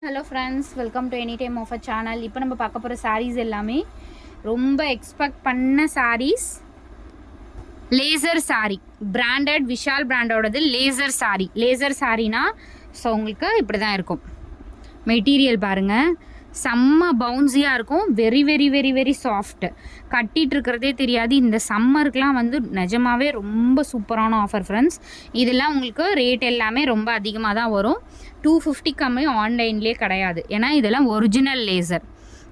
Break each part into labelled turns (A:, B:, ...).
A: Hello friends, welcome to any time offer channel. இப்போ நம்ம பார்க்க போகிற சாரீஸ் எல்லாமே ரொம்ப எக்ஸ்பெக்ட் பண்ண சாரீஸ். லேசர் சாரீ, பிராண்டட் விஷால் பிராண்டோடது லேசர் சாரீ. லேசர் சாரீனா ஸோ உங்களுக்கு இப்படி தான் இருக்கும். மெட்டீரியல் பாருங்கள், செம்ம பவுன்ஸியாக இருக்கும். Very very very very soft. கட்டிகிட்டு இருக்கிறதே தெரியாது. இந்த சம்மருக்குலாம் வந்து நிஜமாவே ரொம்ப சூப்பரான ஆஃபர் ஃப்ரெண்ட்ஸ். இதெல்லாம் உங்களுக்கு ரேட் எல்லாமே ரொம்ப அதிகமாக தான் வரும். 250 கம்மி ஆன்லைன்லேயே கிடையாது. ஏன்னா இதெல்லாம் ஒரிஜினல் லேசர்.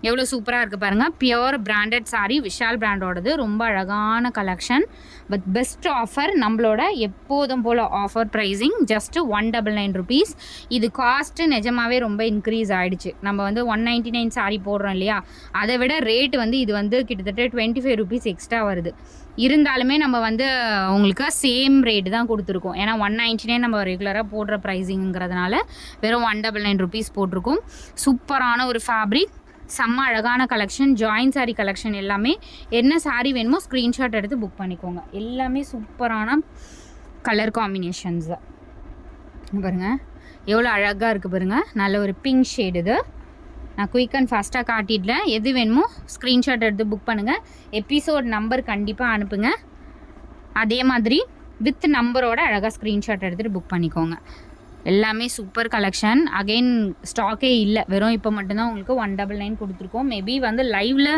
A: எவ்வளோ சூப்பராக இருக்குது பாருங்கள். பியோர் பிராண்டட் சாரீ, விஷால் பிராண்டோடது. ரொம்ப அழகான கலெக்ஷன். பட் பெஸ்ட் ஆஃபர், நம்மளோட எப்போதும் போல் ஆஃபர் ப்ரைஸிங் ஜஸ்ட்டு 199 ருபீஸ். இது காஸ்ட்டு நிஜமாவே ரொம்ப இன்க்ரீஸ் ஆகிடுச்சு. நம்ம வந்து 199 சாரீ போடுறோம் இல்லையா, அதை விட ரேட் வந்து இது வந்து கிட்டத்தட்ட 25 ருபீஸ் எக்ஸ்ட்ரா வருது. இருந்தாலுமே நம்ம வந்து உங்களுக்கு சேம் ரேட்டு தான் கொடுத்துருக்கோம். ஏன்னா 199 நம்ம ரெகுலராக போடுற ப்ரைஸிங்கிறதுனால வெறும் 199 ருபீஸ் போட்டிருக்கோம். சூப்பரான ஒரு ஃபேப்ரிக், செம்ம அழகான கலெக்ஷன். ஜாயின் சாரீ கலெக்ஷன் எல்லாமே. என்ன சாரீ வேணுமோ ஸ்க்ரீன்ஷாட் எடுத்து புக் பண்ணிக்கோங்க. எல்லாமே சூப்பரான கலர் காம்பினேஷன்ஸ் பாருங்கள். எவ்வளோ அழகாக இருக்குது பாருங்கள். நல்ல ஒரு பிங்க் ஷேடு. இது நான் குயிக் அண்ட் ஃபாஸ்ட்டாக காட்டிடலேன். எது வேணுமோ ஸ்க்ரீன்ஷாட் எடுத்து புக் பண்ணுங்கள். எபிசோட் நம்பர் கண்டிப்பாக அனுப்புங்க. அதே மாதிரி வித் நம்பரோட அழகாக ஸ்க்ரீன்ஷாட் எடுத்துகிட்டு புக் பண்ணிக்கோங்க. எல்லாமே சூப்பர் கலெக்ஷன். அகெயின் ஸ்டாக்கே இல்லை, வெறும் இப்போ மட்டும்தான் உங்களுக்கு 199 கொடுத்துருக்கோம். மேபி வந்து லைவில்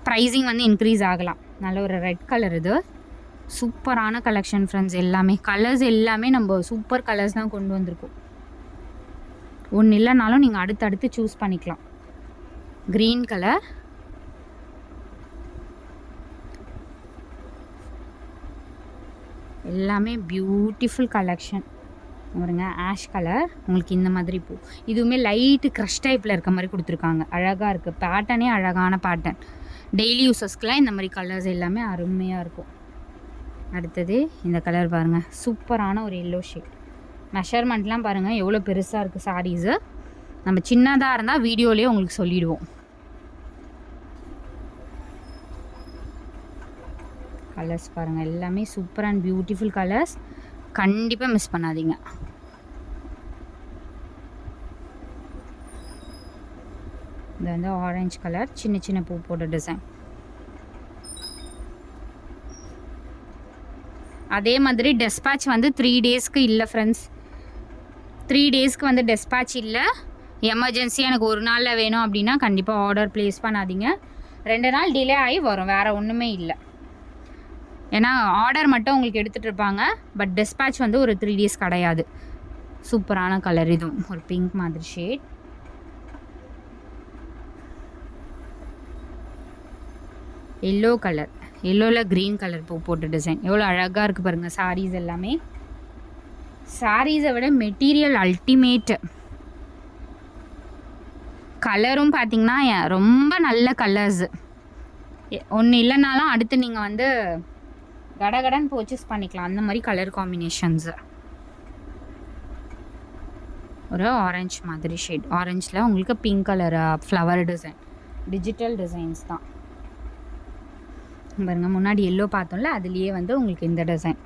A: ப்ரைஸிங் வந்து இன்க்ரீஸ் ஆகலாம். நல்ல ஒரு ரெட் கலர். இது சூப்பரான கலெக்ஷன் ஃப்ரெண்ட்ஸ். எல்லாமே கலர்ஸ் எல்லாமே நம்ம சூப்பர் கலர்ஸ் தான் கொண்டு வந்திருக்கோம். ஒன்று இல்லைனாலும் நீங்கள் அடுத்தடுத்து சூஸ் பண்ணிக்கலாம். க்ரீன் கலர், எல்லாமே பியூட்டிஃபுல் கலெக்ஷன். பாருங்க, ஆஷ் கலர். உங்களுக்கு இந்த மாதிரி பூ, இதுவுமே லைட்டு க்ரஷ் டைப்பில் இருக்க மாதிரி கொடுத்துருக்காங்க. அழகாக இருக்குது. பேட்டர்னே அழகான பேட்டர்ன். டெய்லி யூஸஸ்க்கெலாம் இந்த மாதிரி கலர்ஸ் எல்லாமே அருமையாக இருக்கும். அடுத்தது இந்த கலர் பாருங்கள், சூப்பரான ஒரு எல்லோ ஷேட். மெஷர்மெண்ட்லாம் பாருங்கள் எவ்வளோ பெருசாக இருக்குது சாரீஸு. நம்ம சின்னதாக இருந்தால் வீடியோலேயே உங்களுக்கு சொல்லிவிடுவோம். கலர்ஸ் பாருங்கள், எல்லாமே சூப்பர் அண்ட் பியூட்டிஃபுல் கலர்ஸ். கண்டிப்பாக மிஸ் பண்ணாதீங்க. இது வந்து ஆரஞ்சு கலர், சின்ன சின்ன பூ போட்ட டிசைன். அதே மாதிரி டெஸ்பேட்ச் வந்து 3 டேஸ்க்கு இல்லை ஃப்ரெண்ட்ஸ். 3 டேஸ்க்கு வந்து டெஸ்பேட்ச் இல்லை. எமர்ஜென்சி எனக்கு ஒரு நாளில் வேணும் அப்படின்னா கண்டிப்பாக ஆர்டர் ப்ளேஸ் பண்ணாதீங்க. 2 நாள் டிலே ஆகி வரும், வேறு ஒன்றுமே இல்லை. ஏன்னா ஆர்டர் மட்டும் உங்களுக்கு எடுத்துகிட்டு இருப்பாங்க. பட் டெஸ்பேட்ச் வந்து ஒரு 3 டேஸ் கிடையாது. சூப்பரான கலர். இதுவும் ஒரு பிங்க் மாதிரி ஷேட். எல்லோ கலர், எல்லோவில் க்ரீன் கலர் பூ போட்ட டிசைன். எவ்வளோ அழகாக இருக்குது பாருங்கள். சாரீஸ் எல்லாமே, சாரீஸை விட மெட்டீரியல் அல்டிமேட்டு. கலரும் பார்த்திங்கன்னா ரொம்ப நல்ல கலர்ஸு. ஒன்று இல்லைனாலும் அடுத்து நீங்கள் வந்து கடகடன் பர்ச்சேஸ் பண்ணிக்கலாம். அந்த மாதிரி கலர் காம்பினேஷன்ஸு. ஒரு ஆரஞ்சு மாதிரி ஷேட். ஆரஞ்சில் உங்களுக்கு pink colour flower design. Digital designs தான் பாருங்க. முன்னாடி எல்லோ பார்த்தோம்ல, அதுலேயே வந்து உங்களுக்கு இந்த டிசைன்.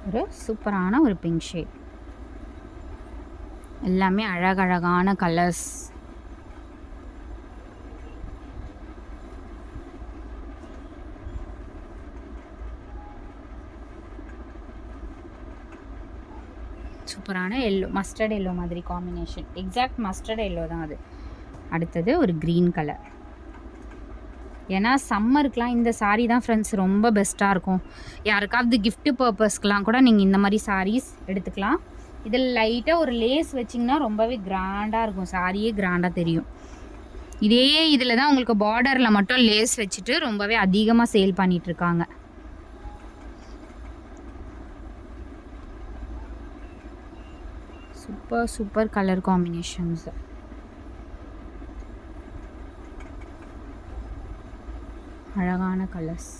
A: ஒரு சூப்பரான ஒரு பிங்க் ஷேட். எல்லாமே அழகழகான கலர்ஸ். சூப்பரான எல்லோ, மஸ்டர்ட் எல்லோ மாதிரி காம்பினேஷன். எக்ஸாக்ட் மஸ்டர்ட் எல்லோ தான் அது. அடுத்தது ஒரு க்ரீன் கலர். ஏன்னா சம்மருக்குலாம் இந்த சாரீ தான் ஃப்ரெண்ட்ஸ் ரொம்ப பெஸ்ட்டாக இருக்கும். யாருக்காவது கிஃப்ட்டு பர்பஸ்க்கெலாம் கூட நீங்கள் இந்த மாதிரி சாரீஸ் எடுத்துக்கலாம். இதில் லைட்டாக ஒரு லேஸ் வச்சிங்கன்னா ரொம்பவே கிராண்டாக இருக்கும். சாரியே கிராண்டாக தெரியும். இதே இதில் தான் உங்களுக்கு பார்டரில் மட்டும் லேஸ் வச்சுட்டு ரொம்பவே அதிகமாக சேல் பண்ணிகிட்ருக்காங்க. Super super colour combinations. அழகான கலர்ஸ்.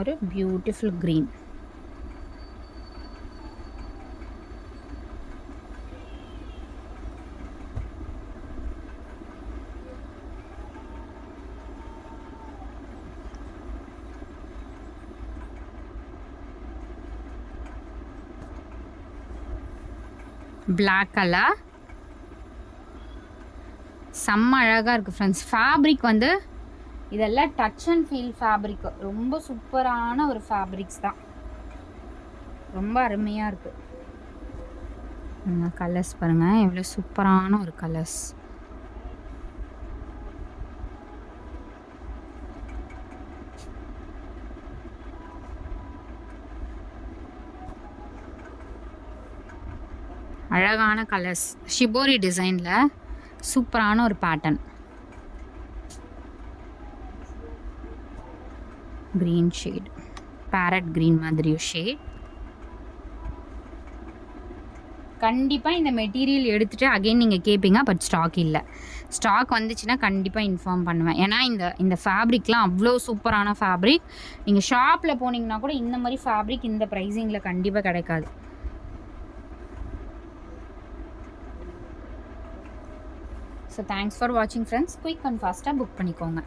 A: ஒரு பியூட்டிஃபுல் க்ரீன். பிளாக் கலர் செம்ம அழகாக இருக்குது ஃப்ரெண்ட்ஸ். ஃபேப்ரிக் வந்து இதெல்லாம் டச் அண்ட் ஃபீல் ஃபேப்ரிக், ரொம்ப சூப்பரான ஒரு ஃபேப்ரிக்ஸ் தான், ரொம்ப அருமையாக இருக்குது. கலர்ஸ் பாருங்கள் எவ்வளோ சூப்பரான ஒரு கலர்ஸ். அழகான கலர்ஸ், ஷிபோரி டிசைனில் சூப்பரான ஒரு pattern. Green shade, farad green மாதிரி ஷேட். கண்டிப்பாக இந்த மெட்டீரியல் எடுத்துகிட்டு அகைன் நீங்கள் கேட்பீங்க, பட் ஸ்டாக் இல்லை. ஸ்டாக் வந்துச்சுன்னா கண்டிப்பாக இன்ஃபார்ம் பண்ணுவேன். ஏன்னா இந்த ஃபேப்ரிக்லாம் அவ்வளோ சூப்பரான ஃபேப்ரிக். நீங்கள் ஷாப்பில் போனீங்கன்னா கூட இந்த மாதிரி ஃபேப்ரிக் இந்த ப்ரைஸிங்கில் கண்டிப்பாக கிடைக்காது. ஸோ தேங்க்ஸ் ஃபார் வாட்சிங் ஃப்ரெண்ட்ஸ். குயிக் அண்ட் ஃபாஸ்ட்டாக புக் பண்ணிக்கோங்க.